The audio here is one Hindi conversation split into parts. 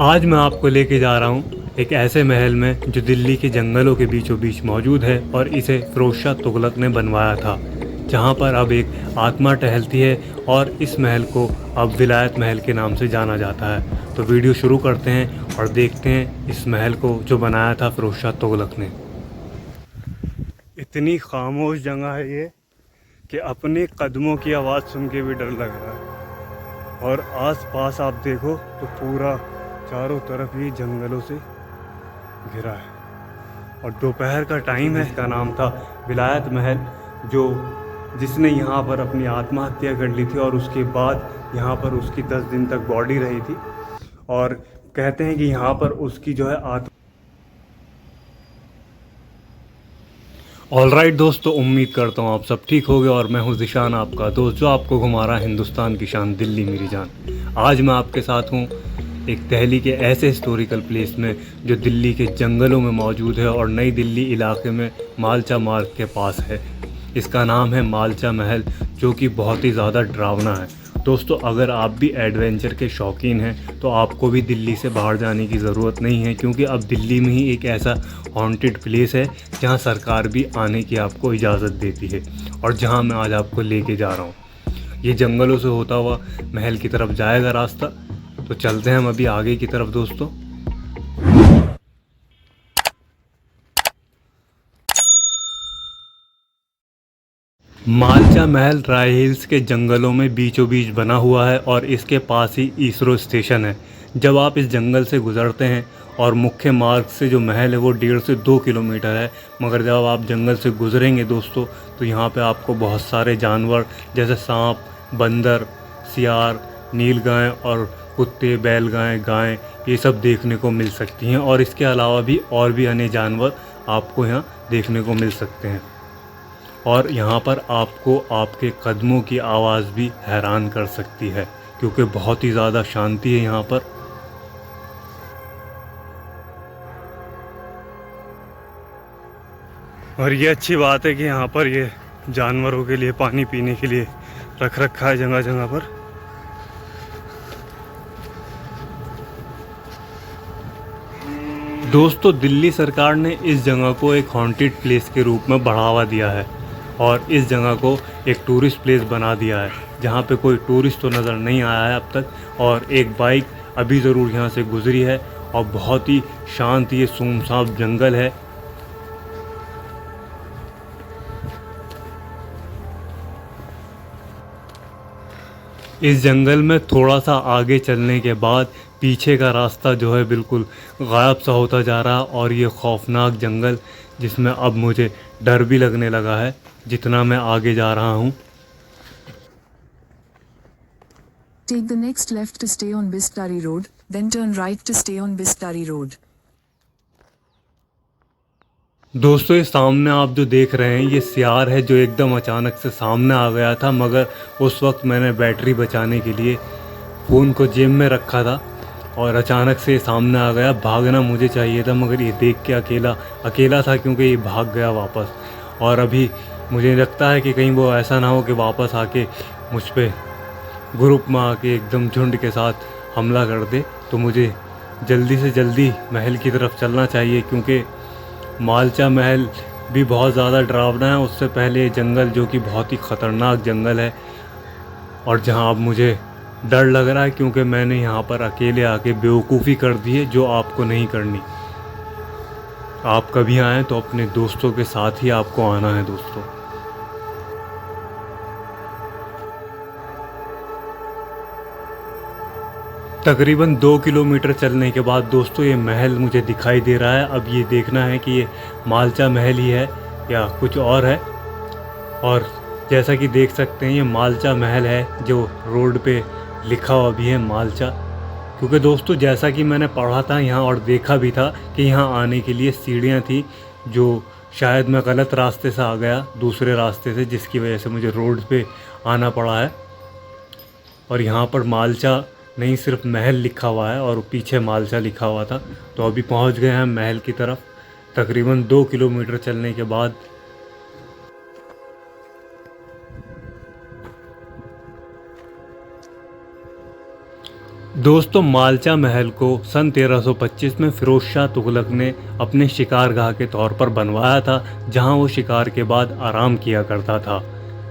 आज मैं आपको लेके जा रहा हूँ एक ऐसे महल में जो दिल्ली के जंगलों के बीचों बीच मौजूद है और इसे फिरोज शाह तुगलक ने बनवाया था, जहाँ पर अब एक आत्मा टहलती है और इस महल को अब विलायत महल के नाम से जाना जाता है। तो वीडियो शुरू करते हैं और देखते हैं इस महल को जो बनाया था फिरोज शाह तुगलक ने। इतनी खामोश जगह है ये कि अपने कदमों की आवाज़ सुन के भी डर लग रहा है। और आस पास आप देखो तो पूरा चारों तरफ ही जंगलों से घिरा है और दोपहर का टाइम है। इसका नाम था विलायत महल, जो जिसने यहाँ पर अपनी आत्महत्या कर ली थी और उसके बाद यहाँ पर उसकी 10 दिन तक बॉडी रही थी और कहते हैं कि यहाँ पर उसकी जो है ऑलराइट दोस्तों, उम्मीद करता हूँ आप सब ठीक हो गए और मैं हूँ ज़िशान, आपका दोस्त जो आपको घुमा रहा है हिंदुस्तान की शान दिल्ली मेरी जान। आज मैं आपके साथ हूँ एक दिल्ली के ऐसे हिस्टोरिकल प्लेस में जो दिल्ली के जंगलों में मौजूद है और नई दिल्ली इलाके में मालचा मार्ग के पास है। इसका नाम है मालचा महल, जो कि बहुत ही ज़्यादा डरावना है। दोस्तों, अगर आप भी एडवेंचर के शौकीन हैं तो आपको भी दिल्ली से बाहर जाने की ज़रूरत नहीं है, क्योंकि अब दिल्ली में ही एक ऐसा हॉन्टेड प्लेस है जहां सरकार भी आने की आपको इजाज़त देती है और जहां मैं आज आपको लेके जा रहा हूं। ये जंगलों से होता हुआ महल की तरफ जाएगा रास्ता, तो चलते हैं हम अभी आगे की तरफ दोस्तों। मालचा महल राय हिल्स के जंगलों में बीचों बीच बना हुआ है और इसके पास ही इसरो स्टेशन है। जब आप इस जंगल से गुज़रते हैं और मुख्य मार्ग से जो महल है वो 1.5 से 2 किलोमीटर है, मगर जब आप जंगल से गुज़रेंगे दोस्तों तो यहाँ पे आपको बहुत सारे जानवर जैसे सांप, बंदर, सियार, नीलगाय और कुत्ते, बैलगाय, गाय, ये सब देखने को मिल सकती हैं। और इसके अलावा भी और भी अन्य जानवर आपको यहाँ देखने को मिल सकते हैं और यहाँ पर आपको आपके कदमों की आवाज़ भी हैरान कर सकती है, क्योंकि बहुत ही ज़्यादा शांति है यहाँ पर। और ये अच्छी बात है कि यहाँ पर ये जानवरों के लिए पानी पीने के लिए रख रखा है जगह जगह पर। दोस्तों, दिल्ली सरकार ने इस जगह को एक हॉन्टेड प्लेस के रूप में बढ़ावा दिया है और इस जगह को एक टूरिस्ट प्लेस बना दिया है, जहाँ पे कोई टूरिस्ट तो नज़र नहीं आया है अब तक। और एक बाइक अभी ज़रूर यहाँ से गुज़री है और बहुत ही शांत ये सुनसान जंगल है। इस जंगल में थोड़ा सा आगे चलने के बाद पीछे का रास्ता जो है बिल्कुल गायब सा होता जा रहा और ये खौफनाक जंगल, जिसमें अब मुझे डर भी लगने लगा है जितना मैं आगे जा रहा हूँ। Take the next left to stay on Bistari Road, then turn right to stay on Bistari Road. दोस्तों, ये सामने आप जो देख रहे हैं ये सियार है जो एकदम अचानक से सामने आ गया था, मगर उस वक्त मैंने बैटरी बचाने के लिए फ़ोन को जेब में रखा था और अचानक से सामने आ गया। भागना मुझे चाहिए था, मगर ये देख के अकेला था, क्योंकि ये भाग गया वापस। और अभी मुझे लगता है कि कहीं वो ऐसा ना हो कि वापस आके मुझ पे ग्रुप में आके एकदम झुंड के साथ हमला कर दे। तो मुझे जल्दी से जल्दी महल की तरफ चलना चाहिए, क्योंकि मालचा महल भी बहुत ज़्यादा डरावना है। उससे पहले ये जंगल जो कि बहुत ही ख़तरनाक जंगल है और जहां अब मुझे डर लग रहा है, क्योंकि मैंने यहाँ पर अकेले आके बेवकूफ़ी कर दी है जो आपको नहीं करनी। आप कभी आएँ तो अपने दोस्तों के साथ ही आपको आना है दोस्तों। तकरीबन 2 किलोमीटर चलने के बाद दोस्तों ये महल मुझे दिखाई दे रहा है। अब ये देखना है कि ये मालचा महल ही है या कुछ और है। और जैसा कि देख सकते हैं ये मालचा महल है, जो रोड पे लिखा हुआ भी है मालचा, क्योंकि दोस्तों जैसा कि मैंने पढ़ा था यहाँ और देखा भी था कि यहाँ आने के लिए सीढ़ियाँ थी, जो शायद मैं गलत रास्ते से आ गया, दूसरे रास्ते से, जिसकी वजह से मुझे रोड पे आना पड़ा है। और यहाँ पर मालचा नहीं सिर्फ महल लिखा हुआ है और पीछे मालचा लिखा हुआ था। तो अभी पहुँच गए हैं महल की तरफ तकरीबन 2 किलोमीटर चलने के बाद। दोस्तों मालचा महल को सन 1325 में फिरोज शाह तुगलक ने अपने शिकारगाह के तौर पर बनवाया था, जहां वो शिकार के बाद आराम किया करता था।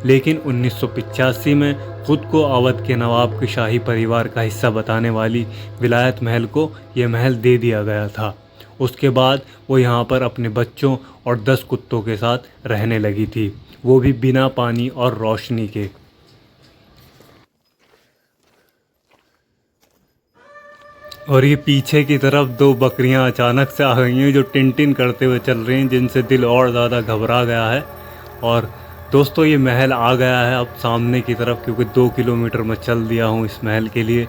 लेकिन 1985 में खुद को अवध के नवाब के शाही परिवार का हिस्सा बताने वाली विलायत महल को यह महल दे दिया गया था। उसके बाद वो यहाँ पर अपने बच्चों और 10 कुत्तों के साथ रहने लगी थी, वो भी बिना पानी और रोशनी के। और ये पीछे की तरफ 2 बकरियां अचानक से आ गई हैं जो टिन टिन करते हुए चल रही हैं, जिनसे दिल और ज़्यादा घबरा गया है। और दोस्तों ये महल आ गया है अब सामने की तरफ, क्योंकि 2 किलोमीटर मैं चल दिया हूँ इस महल के लिए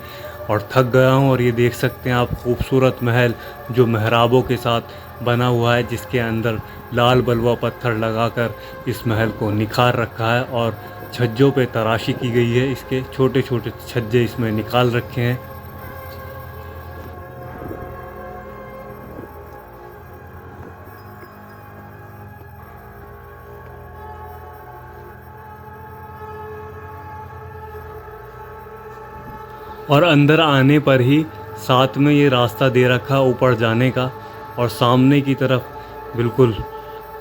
और थक गया हूँ। और ये देख सकते हैं आप खूबसूरत महल जो मेहराबों के साथ बना हुआ है, जिसके अंदर लाल बलुआ पत्थर लगाकर इस महल को निखार रखा है और छज्जों पे तराशी की गई है। इसके छोटे छोटे छज्जे इसमें निकाल रखे हैं। और अंदर आने पर ही साथ में ये रास्ता दे रखा ऊपर जाने का, और सामने की तरफ बिल्कुल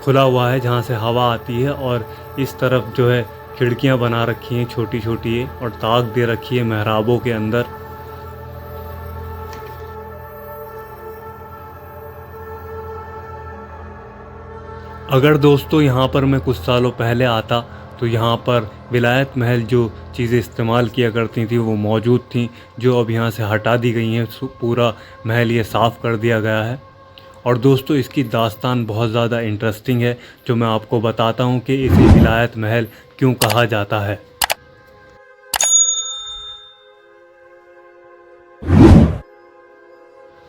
खुला हुआ है जहाँ से हवा आती है। और इस तरफ जो है खिड़कियाँ बना रखी हैं छोटी छोटी है, और ताक दे रखी है मेहराबों के अंदर। अगर दोस्तों यहाँ पर मैं कुछ सालों पहले आता तो यहाँ पर विलायत महल जो चीज़ें इस्तेमाल किया करती थी वो मौजूद थी, जो अब यहाँ से हटा दी गई हैं। पूरा महल ये साफ़ कर दिया गया है। और दोस्तों इसकी दास्तान बहुत ज़्यादा इंटरेस्टिंग है, जो मैं आपको बताता हूँ कि इसे विलायत महल क्यों कहा जाता है।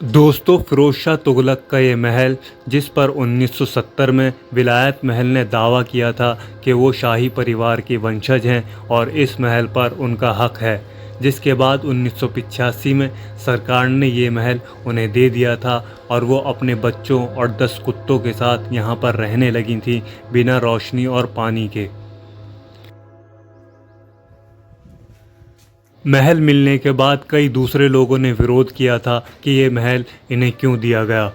दोस्तों फिरोज शाह तुगलक का ये महल, जिस पर 1970 में विलायत महल ने दावा किया था कि वो शाही परिवार के वंशज हैं और इस महल पर उनका हक है, जिसके बाद 1985 में सरकार ने ये महल उन्हें दे दिया था और वो अपने बच्चों और 10 कुत्तों के साथ यहाँ पर रहने लगी थी बिना रोशनी और पानी के। महल मिलने के बाद कई दूसरे लोगों ने विरोध किया था कि ये महल इन्हें क्यों दिया गया।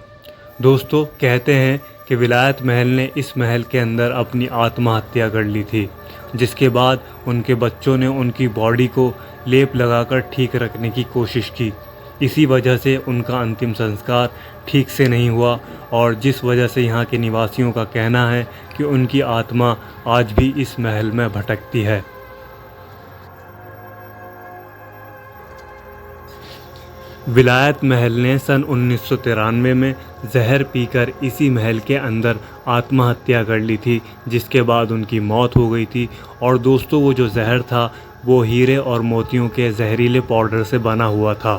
दोस्तों कहते हैं कि विलायत महल ने इस महल के अंदर अपनी आत्महत्या कर ली थी, जिसके बाद उनके बच्चों ने उनकी बॉडी को लेप लगाकर ठीक रखने की कोशिश की। इसी वजह से उनका अंतिम संस्कार ठीक से नहीं हुआ, और जिस वजह से यहाँ के निवासियों का कहना है कि उनकी आत्मा आज भी इस महल में भटकती है। विलायत महल ने सन 1993 में जहर पीकर इसी महल के अंदर आत्महत्या कर ली थी, जिसके बाद उनकी मौत हो गई थी। और दोस्तों वो जो जहर था वो हीरे और मोतियों के जहरीले पाउडर से बना हुआ था।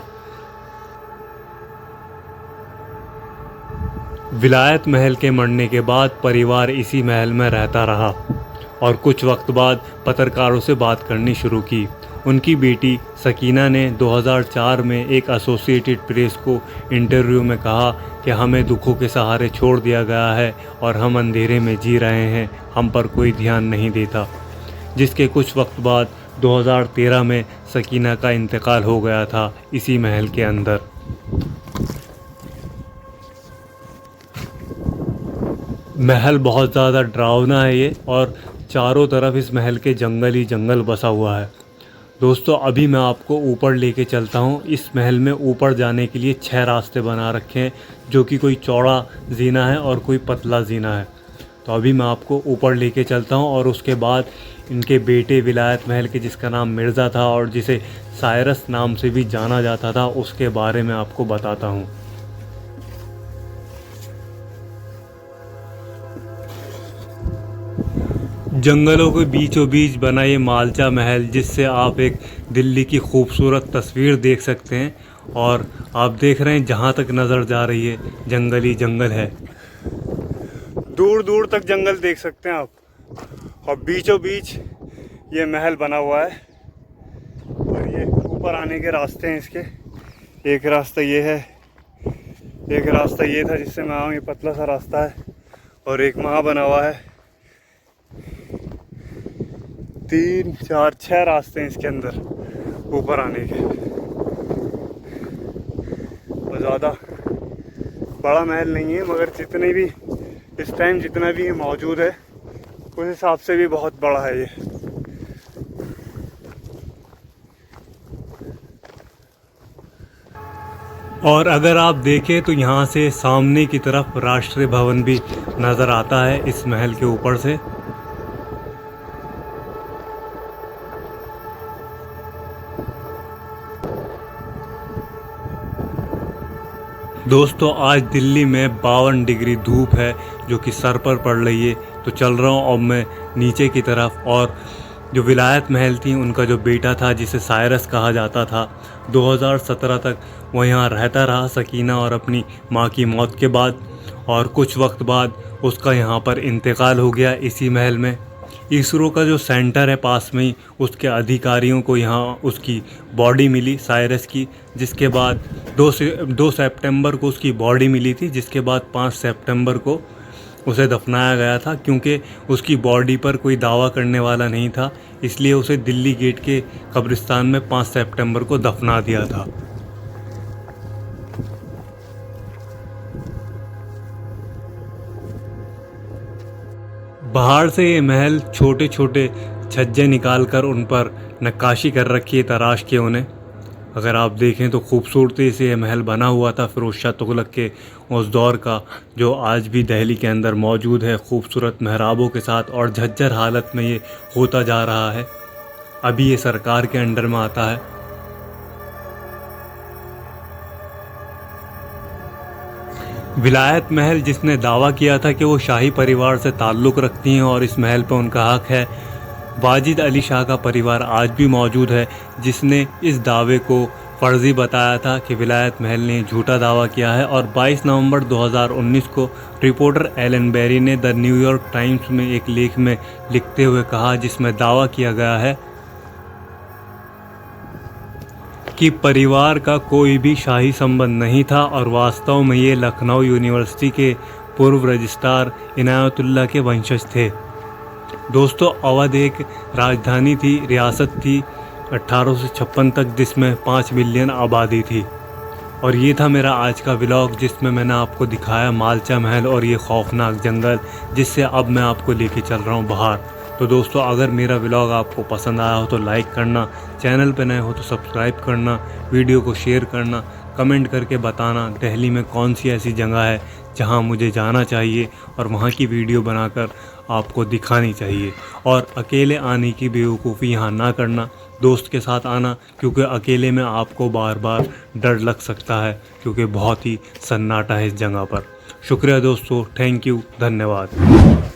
विलायत महल के मरने के बाद परिवार इसी महल में रहता रहा और कुछ वक्त बाद पत्रकारों से बात करनी शुरू की। उनकी बेटी सकीना ने 2004 में एक एसोसिएटेड प्रेस को इंटरव्यू में कहा कि हमें दुखों के सहारे छोड़ दिया गया है और हम अंधेरे में जी रहे हैं, हम पर कोई ध्यान नहीं देता। जिसके कुछ वक्त बाद 2013 में सकीना का इंतकाल हो गया था इसी महल के अंदर। महल बहुत ज़्यादा डरावना है ये, और चारों तरफ इस महल के जंगल ही जंगल बसा हुआ है। दोस्तों अभी मैं आपको ऊपर लेके चलता हूँ। इस महल में ऊपर जाने के लिए 6 रास्ते बना रखे हैं, जो कि कोई चौड़ा जीना है और कोई पतला जीना है। तो अभी मैं आपको ऊपर लेके चलता हूँ और उसके बाद इनके बेटे विलायत महल के, जिसका नाम मिर्ज़ा था और जिसे साइरस नाम से भी जाना जाता था, उसके बारे में आपको बताता हूँ। जंगलों के बीचों बीच बना ये मालचा महल, जिससे आप एक दिल्ली की खूबसूरत तस्वीर देख सकते हैं। और आप देख रहे हैं जहाँ तक नज़र जा रही है जंगल ही जंगल है, दूर दूर तक जंगल देख सकते हैं आप। और बीचों बीच ये महल बना हुआ है और ये ऊपर आने के रास्ते हैं इसके। एक रास्ता ये है, एक रास्ता ये था जिससे मैं आऊँ, ये पतला सा रास्ता है, और एक वहाँ बना हुआ है। 3 4 6 रास्ते हैं इसके अंदर ऊपर आने के। और ज़्यादा बड़ा महल नहीं है, मगर जितने भी इस टाइम जितना भी मौजूद है उस हिसाब से भी बहुत बड़ा है ये। और अगर आप देखें तो यहाँ से सामने की तरफ राष्ट्रीय भवन भी नज़र आता है इस महल के ऊपर से। दोस्तों आज दिल्ली में 52 डिग्री धूप है जो कि सर पर पड़ रही है। तो चल रहा हूँ अब मैं नीचे की तरफ। और जो विलायत महल थी उनका जो बेटा था जिसे साइरस कहा जाता था, 2017 तक वो यहाँ रहता रहा सकीना और अपनी माँ की मौत के बाद। और कुछ वक्त बाद उसका यहाँ पर इंतकाल हो गया इसी महल में। इसरो का जो सेंटर है पास में ही, उसके अधिकारियों को यहाँ उसकी बॉडी मिली साइरस की, जिसके बाद 2 सितंबर को उसकी बॉडी मिली थी, जिसके बाद 5 सितंबर को उसे दफनाया गया था। क्योंकि उसकी बॉडी पर कोई दावा करने वाला नहीं था, इसलिए उसे दिल्ली गेट के कब्रिस्तान में 5 सितंबर को दफना दिया था। बाहर से ये महल छोटे छोटे छज्जे निकाल कर उन पर नक्काशी कर रखी है तराश के उन्हें। अगर आप देखें तो खूबसूरती से ये महल बना हुआ था फिरोज शाह तुगलक के उस दौर का, जो आज भी दिल्ली के अंदर मौजूद है खूबसूरत मेहराबों के साथ। और झज्जर हालत में ये होता जा रहा है, अभी ये सरकार के अंडर में आता है। विलायत महल जिसने दावा किया था कि वो शाही परिवार से ताल्लुक़ रखती हैं और इस महल पर उनका हक है, वाजिद अली शाह का परिवार आज भी मौजूद है, जिसने इस दावे को फर्जी बताया था कि विलायत महल ने झूठा दावा किया है। और 22 नवंबर 2019 को रिपोर्टर एलन बेरी ने द न्यूयॉर्क टाइम्स में एक लेख में लिखते हुए कहा, जिसमें दावा किया गया है कि परिवार का कोई भी शाही संबंध नहीं था और वास्तव में ये लखनऊ यूनिवर्सिटी के पूर्व रजिस्ट्रार इनायतुल्लाह के वंशज थे। दोस्तों अवध एक राजधानी थी, रियासत थी 1856 तक, जिसमें 5 मिलियन आबादी थी। और ये था मेरा आज का व्लॉग, जिसमें मैंने आपको दिखाया मालचा महल और ये खौफनाक जंगल, जिससे अब मैं आपको लेके चल रहा हूँ बाहर। तो दोस्तों अगर मेरा व्लॉग आपको पसंद आया हो तो लाइक करना, चैनल पे नए हो तो सब्सक्राइब करना, वीडियो को शेयर करना, कमेंट करके बताना दिल्ली में कौन सी ऐसी जगह है जहां मुझे जाना चाहिए और वहां की वीडियो बनाकर आपको दिखानी चाहिए। और अकेले आने की बेवकूफ़ी यहाँ ना करना, दोस्त के साथ आना, क्योंकि अकेले में आपको बार बार डर लग सकता है, क्योंकि बहुत ही सन्नाटा है इस जगह पर। शुक्रिया दोस्तों, थैंक यू, धन्यवाद।